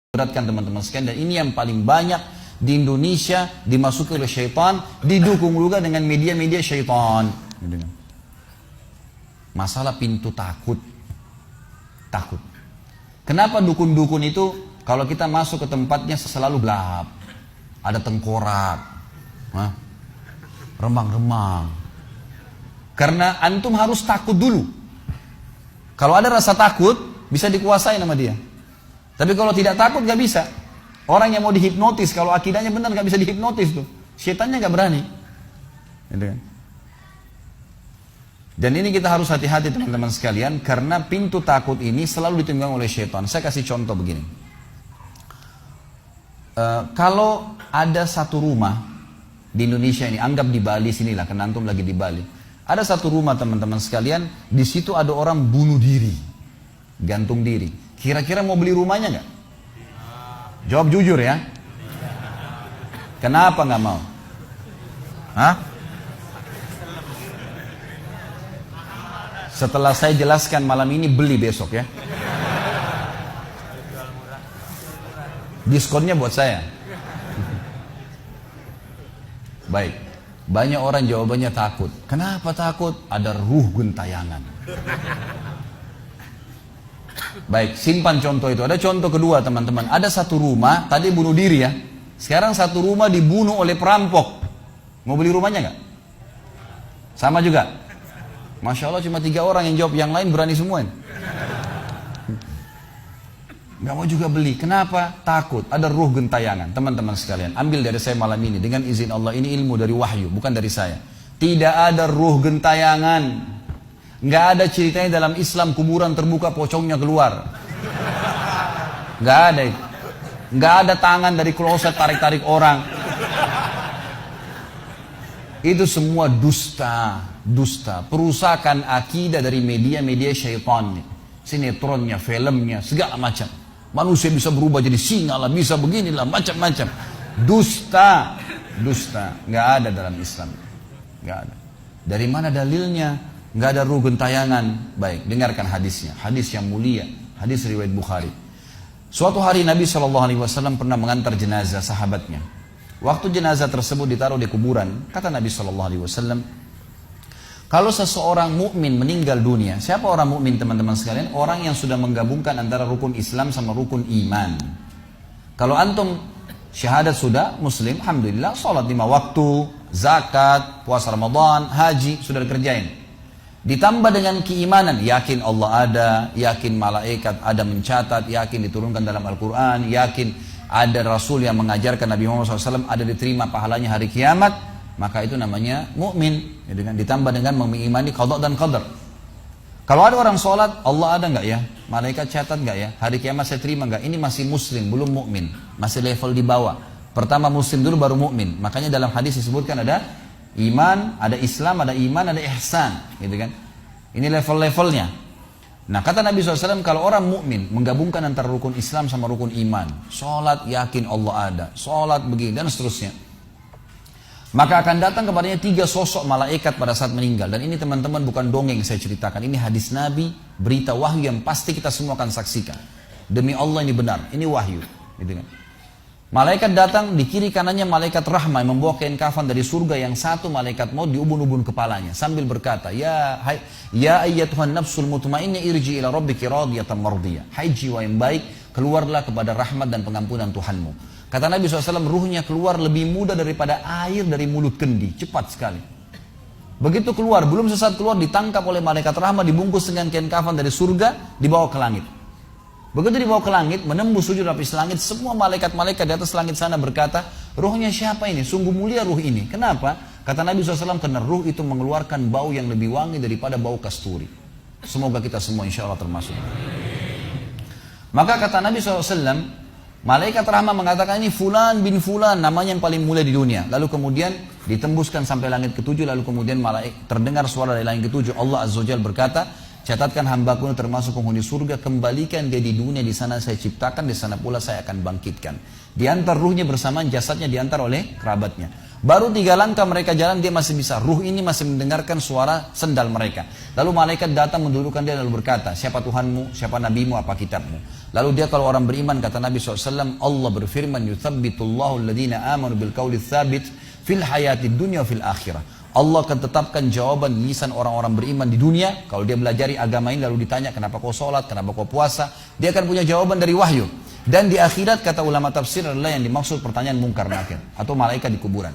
beratkan teman-teman sekalian, dan ini yang paling banyak di Indonesia dimasuki oleh syaitan, didukung juga dengan media-media syaitan. Masalah pintu takut. Takut. Kenapa dukun-dukun itu kalau kita masuk ke tempatnya selalu gelap, ada tengkorak, remang-remang. Karena antum harus takut dulu. Kalau ada rasa takut, bisa dikuasai sama dia. Tapi kalau tidak takut gak bisa. Orang yang mau dihipnotis, kalau akidahnya benar gak bisa dihipnotis tuh. Syaitannya gak berani. Gitu kan? Dan ini kita harus hati-hati teman-teman sekalian, karena pintu takut ini selalu ditunggang oleh syaitan. Saya kasih contoh begini. Kalau ada satu rumah di Indonesia ini, anggap di Bali sinilah, karena antum lagi di Bali. Ada satu rumah teman-teman sekalian, di situ ada orang bunuh diri, gantung diri. Kira-kira mau beli rumahnya nggak? Jawab jujur ya. Kenapa nggak mau? Hah? Setelah saya jelaskan malam ini, beli besok ya. Diskonnya buat saya. Baik. Banyak orang jawabannya takut. Kenapa takut? Ada ruh gentayangan. Baik, simpan contoh itu. Ada contoh kedua teman-teman. Ada satu rumah, tadi bunuh diri ya. Sekarang satu rumah dibunuh oleh perampok. Mau beli rumahnya nggak? Sama juga. Masya Allah cuma 3 orang yang jawab, yang lain berani semua. Nggak mau juga beli. Kenapa? Takut. Ada ruh gentayangan. Teman-teman sekalian, ambil dari saya malam ini. Dengan izin Allah, ini ilmu dari wahyu, bukan dari saya. Tidak ada ruh gentayangan. Nggak ada ceritanya dalam Islam kuburan terbuka pocongnya keluar. Nggak ada itu. Nggak ada tangan dari kloset tarik-tarik orang. Itu semua dusta. Dusta. Perusakan akidah dari media-media syaitan. Sinetronnya, filmnya, segala macam. Manusia bisa berubah jadi singa lah, bisa beginilah, macam-macam. Dusta. Dusta. Nggak ada dalam Islam. Nggak ada. Dari mana dalilnya? Nggak ada ruh gentayangan. Baik, dengarkan hadisnya. Hadis yang mulia, hadis riwayat Bukhari. Suatu hari Nabi SAW pernah mengantar jenazah sahabatnya. Waktu jenazah tersebut ditaruh di kuburan, kata Nabi SAW, kalau seseorang mukmin meninggal dunia, siapa orang mukmin teman-teman sekalian? Orang yang sudah menggabungkan antara rukun Islam sama rukun iman. Kalau antum syahadat sudah, muslim, alhamdulillah, sholat 5 waktu, zakat, puasa Ramadan, haji, sudah dikerjain. Ditambah dengan keimanan, yakin Allah ada, yakin malaikat ada mencatat, yakin diturunkan dalam Al-Quran, yakin ada Rasul yang mengajarkan Nabi Muhammad SAW, ada diterima pahalanya hari kiamat, maka itu namanya mukmin. Ditambah dengan mengimani qada dan qadar. Kalau ada orang sholat, Allah ada nggak ya? Malaikat catat nggak ya? Hari kiamat saya terima nggak? Ini masih muslim, belum mukmin, masih level di bawah. Pertama muslim dulu baru mukmin. Makanya dalam hadis disebutkan ada iman, ada Islam, ada iman, ada ihsan, gitu kan? Ini level-levelnya. Nah, kata Nabi SAW, kalau orang mukmin menggabungkan antara rukun Islam sama rukun iman, sholat yakin Allah ada, sholat begini dan seterusnya, maka akan datang kepadanya 3 sosok malaikat pada saat meninggal. Dan ini teman-teman bukan dongeng saya ceritakan, ini hadis Nabi, berita wahyu yang pasti kita semua akan saksikan. Demi Allah ini benar, ini wahyu, gitu kan? Malaikat datang, di kiri kanannya malaikat rahmah yang membawa kain kafan dari surga, yang satu malaikat maut diubun-ubun kepalanya sambil berkata, ya ayyatuhan nafsul mutmainnah irji ila rabbiki radiyatan mardiyah. Hai jiwa yang baik, keluarlah kepada rahmat dan pengampunan Tuhanmu. Kata Nabi SAW, ruhnya keluar lebih mudah daripada air dari mulut kendi, cepat sekali. Begitu keluar, belum sesaat keluar, ditangkap oleh malaikat rahmah, dibungkus dengan kain kafan dari surga, dibawa ke langit. Begitu dibawa ke langit, menembus 7 lapis langit, semua malaikat-malaikat di atas langit sana berkata, ruhnya siapa ini? Sungguh mulia ruh ini. Kenapa? Kata Nabi SAW, karena ruh itu mengeluarkan bau yang lebih wangi daripada bau kasturi. Semoga kita semua insya Allah termasuk. Maka kata Nabi SAW, malaikat rahmah mengatakan, ini fulan bin fulan, namanya yang paling mulia di dunia. Lalu kemudian ditembuskan sampai langit ke-7, lalu kemudian terdengar suara dari langit ke-7. Allah Azza wa Jalla berkata, catatkan hambaku termasuk penghuni surga, kembalikan dia di dunia, di sana saya ciptakan, di sana pula saya akan bangkitkan. Diantar ruhnya bersamaan jasadnya diantar oleh kerabatnya. Baru 3 langkah mereka jalan, dia masih bisa, ruh ini masih mendengarkan suara sendal mereka. Lalu malaikat datang mendudukkan dia lalu berkata, siapa Tuhanmu, siapa nabimu, apa kitabmu? Lalu dia kalau orang beriman, kata Nabi SAW, Allah berfirman, yuthabbitullahu alladhina amanu bil qawli tsabit fil hayatid dunya fil akhirah. Allah akan tetapkan jawaban lisan orang-orang beriman di dunia. Kalau dia belajari agama ini lalu ditanya kenapa kau sholat, kenapa kau puasa, dia akan punya jawaban dari wahyu. Dan di akhirat, kata ulama tafsir, adalah yang dimaksud pertanyaan mungkar nakir atau malaikat di kuburan.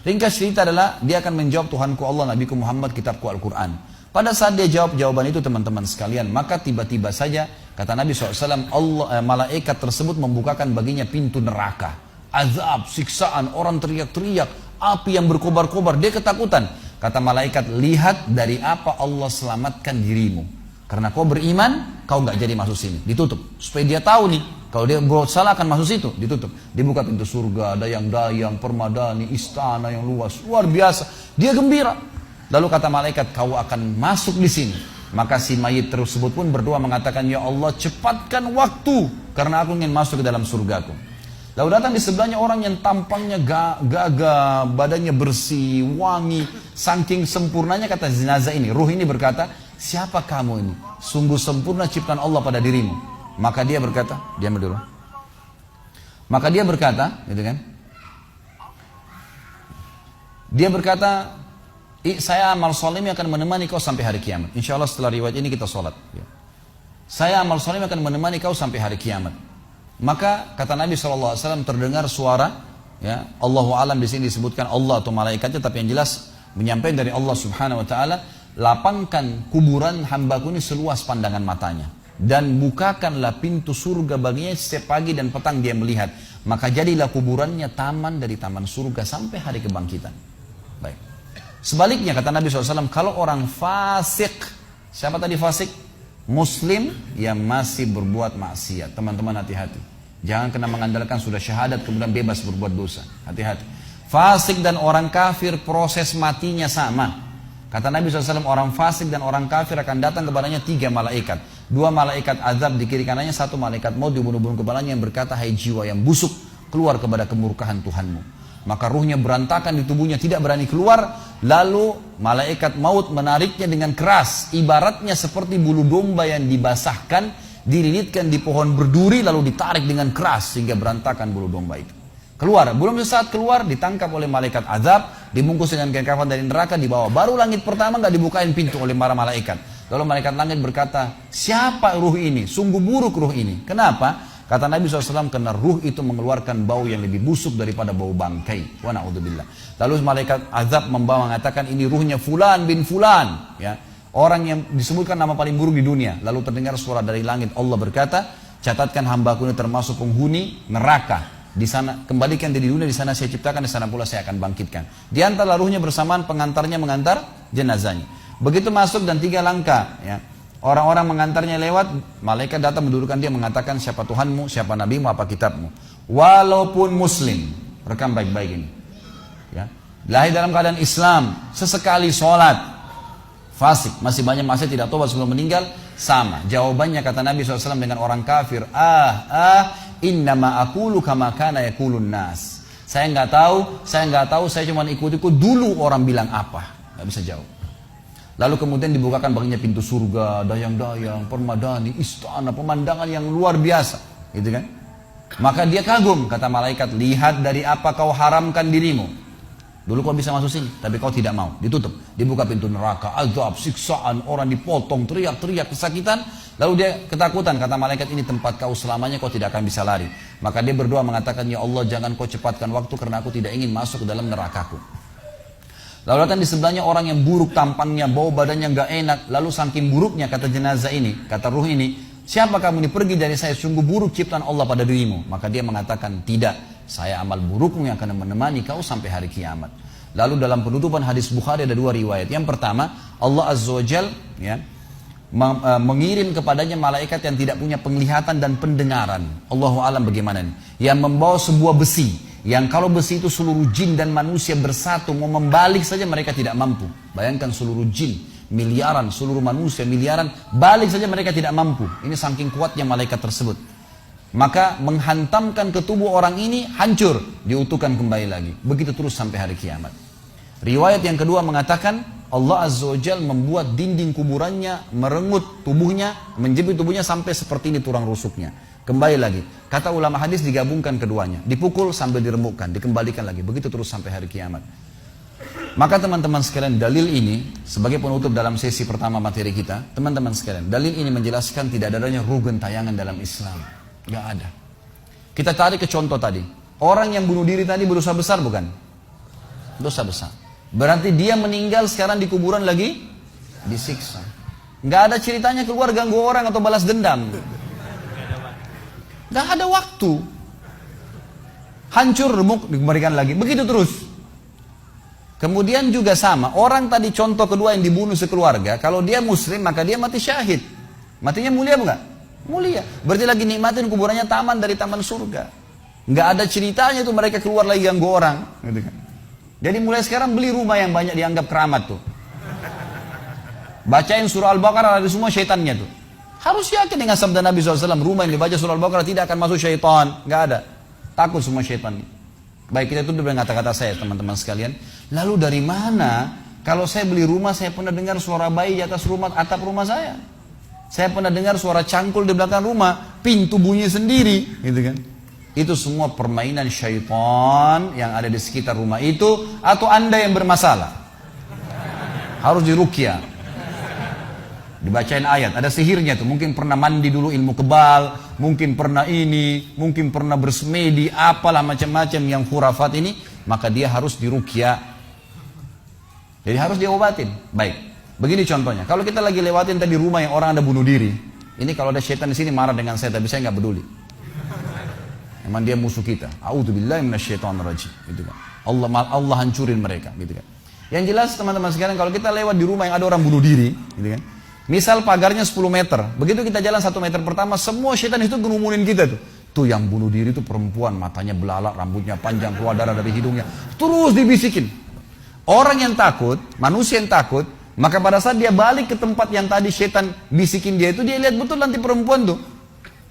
Ringkas cerita adalah dia akan menjawab, Tuhanku Allah, Nabiku Muhammad, kitabku Al-Quran. Pada saat dia jawab jawaban itu, teman-teman sekalian, maka tiba-tiba saja kata Nabi SAW, malaikat tersebut membukakan baginya pintu neraka, azab, siksaan, orang teriak-teriak, api yang berkobar-kobar. Dia ketakutan. Kata malaikat, lihat dari apa Allah selamatkan dirimu. Karena kau beriman, kau nggak jadi masuk sini. Ditutup supaya dia tahu nih, kalau dia berbuat salah akan masuk situ. Ditutup. Dibuka pintu surga, dayang-dayang, permadani, istana yang luas, luar biasa. Dia gembira. Lalu kata malaikat, kau akan masuk di sini. Maka si mayit tersebut pun berdoa mengatakan, ya Allah, cepatkan waktu karena aku ingin masuk ke dalam surgaku. Lalu datang di sebelahnya orang yang tampangnya gagah, badannya bersih, wangi, saking sempurnanya kata jenazah ini. Ruh ini berkata, siapa kamu ini? Sungguh sempurna ciptaan Allah pada dirimu. Maka dia berkata, diam dulu. Maka dia berkata, gitu kan? Dia berkata, saya amal soleh akan menemani kau sampai hari kiamat. Insya Allah setelah riwayat ini kita sholat. Saya amal soleh akan menemani kau sampai hari kiamat. Maka kata Nabi SAW terdengar suara, ya, Allahu alam di sini disebutkan Allah atau malaikatnya, tapi yang jelas menyampaikan dari Allah Subhanahu Wa Taala, lapangkan kuburan hambaku ini seluas pandangan matanya dan bukakanlah pintu surga baginya setiap pagi dan petang dia melihat. Maka jadilah kuburannya taman dari taman surga sampai hari kebangkitan. Baik. Sebaliknya kata Nabi SAW, kalau orang fasik, siapa tadi fasik? Muslim yang masih berbuat maksiat. Teman-teman hati-hati. Jangan kena mengandalkan sudah syahadat kemudian bebas berbuat dosa. Hati-hati. Fasik dan orang kafir proses matinya sama. Kata Nabi SAW, orang fasik dan orang kafir akan datang kepadanya 3 malaikat. 2 malaikat azab di kiri kanannya, 1 malaikat maut dibunuh-bunuh kepalanya yang berkata, hai jiwa yang busuk, keluar kepada kemurkaan Tuhanmu. Maka ruhnya berantakan di tubuhnya, tidak berani keluar. Lalu malaikat maut menariknya dengan keras, ibaratnya seperti bulu domba yang dibasahkan, dililitkan di pohon berduri, lalu ditarik dengan keras sehingga berantakan bulu domba itu. Keluar, belum sesaat keluar ditangkap oleh malaikat azab, dibungkus dengan kain kafan dari neraka, dibawa. Baru langit pertama nggak dibukain pintu oleh para malaikat. Lalu malaikat langit berkata, siapa ruh ini? Sungguh buruk ruh ini. Kenapa? Kata Nabi SAW, karena ruh itu mengeluarkan bau yang lebih busuk daripada bau bangkai. Wa na'udzubillah. Lalu malaikat azab membawa mengatakan, ini ruhnya fulan bin fulan. Ya. Orang yang disebutkan nama paling buruk di dunia. Lalu terdengar suara dari langit. Allah berkata, catatkan hambaku ini termasuk penghuni neraka. Di sana, kembalikan dia di dunia, di sana saya ciptakan, di sana pula saya akan bangkitkan. Di antara ruhnya bersamaan pengantarnya mengantar jenazahnya. Begitu masuk dan 3 langkah. Ya. Orang-orang mengantarnya lewat, malaikat datang mendudukkan dia mengatakan siapa Tuhanmu, siapa Nabimu, apa kitabmu. Walaupun muslim, rekam baik-baik ini. Ya. Lahir dalam keadaan Islam, sesekali sholat, fasik, masih banyak maksiat tidak tobat sebelum meninggal, sama. Jawabannya kata Nabi SAW dengan orang kafir, innama aqulu kama kana yaqulun nas. Saya nggak tahu, saya cuma ikut-ikut dulu orang bilang apa, nggak bisa jawab. Lalu kemudian dibukakan baginya pintu surga, dayang-dayang, permadani, istana, pemandangan yang luar biasa, gitu kan? Maka dia kagum, kata malaikat, lihat dari apa kau haramkan dirimu. Dulu kau bisa masuk sini, tapi kau tidak mau, ditutup. Dibuka pintu neraka, azab, siksaan, orang dipotong, teriak-teriak, kesakitan. Lalu dia ketakutan, kata malaikat, ini tempat kau selamanya, kau tidak akan bisa lari. Maka dia berdoa mengatakan, ya Allah, jangan kau cepatkan waktu karena aku tidak ingin masuk ke dalam nerakaku. Lalu datang di sebelahnya orang yang buruk tampangnya, bau badannya nggak enak. Lalu saking buruknya kata jenazah ini, kata ruh ini, siapa kamu ini? Pergi dari saya, sungguh buruk ciptaan Allah pada dirimu. Maka dia mengatakan, tidak, saya amal burukmu yang akan menemani kau sampai hari kiamat. Lalu dalam penutupan hadis Bukhari ada 2 riwayat. Yang pertama, Allah Azza wa Jal ya, mengirim kepadanya malaikat yang tidak punya penglihatan dan pendengaran. Allahu alam bagaimana ini? Yang membawa sebuah besi. Yang kalau besi itu seluruh jin dan manusia bersatu mau membalik saja mereka tidak mampu. Bayangkan seluruh jin miliaran, seluruh manusia miliaran, balik saja mereka tidak mampu. Ini saking kuatnya malaikat tersebut. Maka menghantamkan ke tubuh orang ini hancur, diutuhkan kembali lagi. Begitu terus sampai hari kiamat. Riwayat yang kedua mengatakan Allah Azza wa Jal membuat dinding kuburannya merengut tubuhnya, menjepit tubuhnya sampai seperti ini tulang rusuknya. Kembali lagi. Kata ulama hadis digabungkan keduanya. Dipukul sambil diremukkan, dikembalikan lagi. Begitu terus sampai hari kiamat. Maka teman-teman sekalian, dalil ini sebagai penutup dalam sesi pertama materi kita, teman-teman sekalian, dalil ini menjelaskan tidak adanya rugen tayangan dalam Islam. Gak ada. Kita tarik ke contoh tadi. Orang yang bunuh diri tadi berdosa besar bukan? Dosa besar. Berarti dia meninggal sekarang di kuburan lagi disiksa. Gak ada ceritanya keluar ganggu orang atau balas dendam. Gak ada waktu. Hancur, remuk, dikembalikan lagi. Begitu terus. Kemudian juga sama, orang tadi contoh kedua yang dibunuh sekeluarga, kalau dia muslim maka dia mati syahid. Matinya mulia bukan? Mulia. Berarti lagi nikmatin kuburannya taman dari taman surga. Nggak ada ceritanya tuh mereka keluar lagi ganggu orang. Gitu kan. Jadi mulai sekarang beli rumah yang banyak dianggap keramat tuh. Bacain surah Al-Baqarah ada semua syaitannya tuh. Harus yakin dengan sabda Nabi SAW, rumah yang dibaca surah Al-Baqarah tidak akan masuk syaitan. Nggak ada. Takut semua syaitan. Baik, kita tutup dengan kata-kata saya teman-teman sekalian. Lalu dari mana kalau saya beli rumah saya pernah dengar suara bayi di atas rumah, atap rumah saya. Saya pernah dengar suara cangkul di belakang rumah, pintu bunyi sendiri, gitu kan. Itu semua permainan syaitan yang ada di sekitar rumah itu, atau Anda yang bermasalah. Harus diruqyah. Dibacain ayat, ada sihirnya tuh. Mungkin pernah mandi dulu ilmu kebal, mungkin pernah ini, mungkin pernah bersemedi, apalah macam-macam yang khurafat ini, maka dia harus diruqyah. Jadi harus diobatin. Baik. Begini contohnya, kalau kita lagi lewatin tadi rumah yang orang ada bunuh diri, ini kalau ada syaitan di sini marah dengan saya, tapi saya nggak peduli. Emang dia musuh kita. A'udzubillahi minasyaitonirrajim. Gitu kan. Allah hancurin mereka, gitu kan. Yang jelas teman-teman sekalian, kalau kita lewat di rumah yang ada orang bunuh diri, gitu kan. Misal pagarnya 10 meter, begitu kita jalan 1 meter pertama, semua syaitan itu ngerumunin kita tuh. Tuh yang bunuh diri itu perempuan, matanya belalak, rambutnya panjang, keluar darah dari hidungnya. Terus dibisikin. Orang yang takut, manusia yang takut, maka pada saat dia balik ke tempat yang tadi syaitan bisikin dia itu, dia lihat betul nanti perempuan tuh.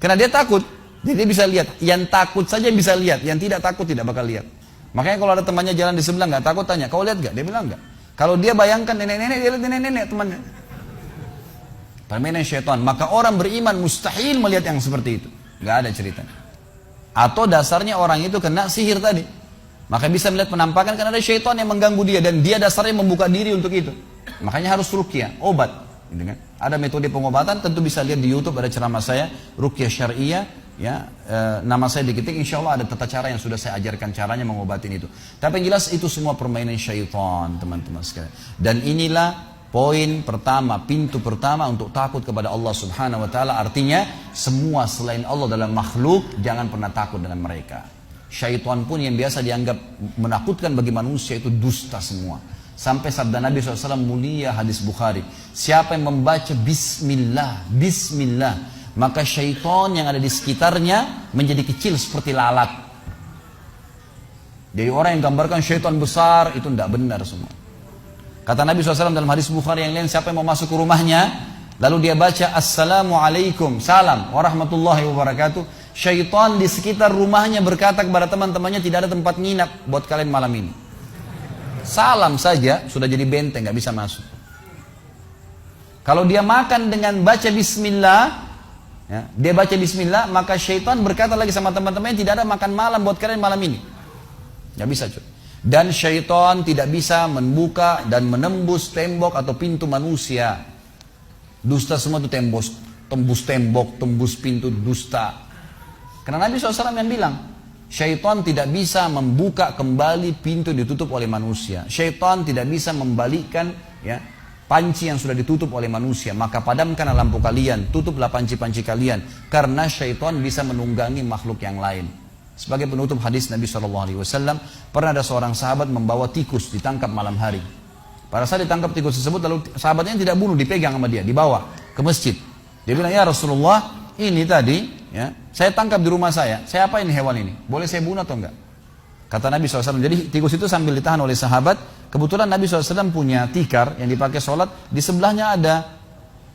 Karena dia takut, jadi dia bisa lihat. Yang takut saja yang bisa lihat, yang tidak takut tidak bakal lihat. Makanya kalau ada temannya jalan di sebelah nggak takut, tanya, kau lihat nggak? Dia bilang nggak. Kalau dia bayangkan nenek-nenek, dia lihat nenek-nenek temannya. Permainan syaitan. Maka orang beriman mustahil melihat yang seperti itu. Nggak ada ceritanya. Atau dasarnya orang itu kena sihir tadi. Maka bisa melihat penampakan karena ada syaitan yang mengganggu dia. Dan dia dasarnya membuka diri untuk itu. Makanya harus ruqyah, obat. Gitu kan? Ada metode pengobatan, tentu bisa lihat di YouTube, ada ceramah saya, ruqyah syariah. Ya, nama saya diketik, insya Allah ada tata cara yang sudah saya ajarkan caranya mengobatin itu. Tapi yang jelas itu semua permainan syaitan, teman-teman sekalian. Dan inilah poin pertama, pintu pertama untuk takut kepada Allah Subhanahu wa taala, artinya semua selain Allah dalam makhluk jangan pernah takut dengan mereka. Syaitan pun yang biasa dianggap menakutkan bagi manusia itu dusta semua. Sampai sabda Nabi SAW mulia hadis Bukhari, siapa yang membaca bismillah, bismillah, maka syaitan yang ada di sekitarnya menjadi kecil seperti lalat. Jadi orang yang gambarkan syaitan besar itu tidak benar semua. Kata Nabi SAW dalam hadis Bukhari yang lain, siapa yang mau masuk ke rumahnya, lalu dia baca Assalamualaikum, salam warahmatullahi wabarakatuh, syaitan di sekitar rumahnya berkata kepada teman-temannya, tidak ada tempat nginap buat kalian malam ini. Salam saja sudah jadi benteng, nggak bisa masuk. Kalau dia makan dengan baca bismillah, ya, dia baca bismillah, maka syaitan berkata lagi sama teman-temannya, tidak ada makan malam buat kalian malam ini. Nggak bisa cuy. Dan syaitan tidak bisa membuka dan menembus tembok atau pintu manusia. Dusta semua itu tembus tembok, tembus pintu, dusta. Karena Nabi SAW yang bilang, syaitan tidak bisa membuka kembali pintu ditutup oleh manusia. Syaitan tidak bisa membalikkan ya, panci yang sudah ditutup oleh manusia. Maka padamkan lampu kalian, tutuplah panci-panci kalian. Karena syaitan bisa menunggangi makhluk yang lain. Sebagai penutup hadis Nabi SAW, pernah ada seorang sahabat membawa tikus ditangkap malam hari. Pada saat ditangkap tikus tersebut, lalu sahabatnya tidak bunuh, dipegang sama dia, dibawa ke masjid. Dia bilang, ya Rasulullah, ini tadi, ya, saya tangkap di rumah saya apain hewan ini? Boleh saya bunuh atau enggak? Kata Nabi SAW, jadi tikus itu sambil ditahan oleh sahabat, kebetulan Nabi SAW punya tikar yang dipakai sholat, di sebelahnya ada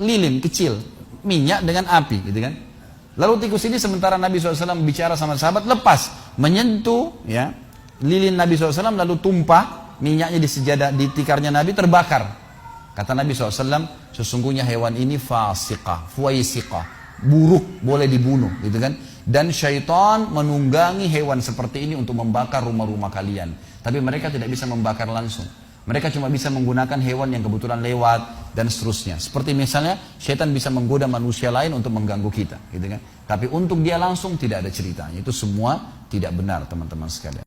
lilin kecil, minyak dengan api, gitu kan? Lalu tikus ini sementara Nabi SAW bicara sama sahabat, lepas, menyentuh ya, lilin Nabi SAW, lalu tumpah minyaknya di sejadah, di tikarnya Nabi, terbakar. Kata Nabi SAW, sesungguhnya hewan ini fasiqah, fuwaisiqah. buruk, boleh dibunuh, gitu kan. Dan syaitan menunggangi hewan seperti ini untuk membakar rumah-rumah kalian. Tapi mereka tidak bisa membakar langsung. Mereka cuma bisa menggunakan hewan yang kebetulan lewat dan seterusnya. Seperti misalnya syaitan bisa menggoda manusia lain untuk mengganggu kita, gitu kan. Tapi untuk dia langsung tidak ada ceritanya. Itu semua tidak benar, teman-teman sekalian.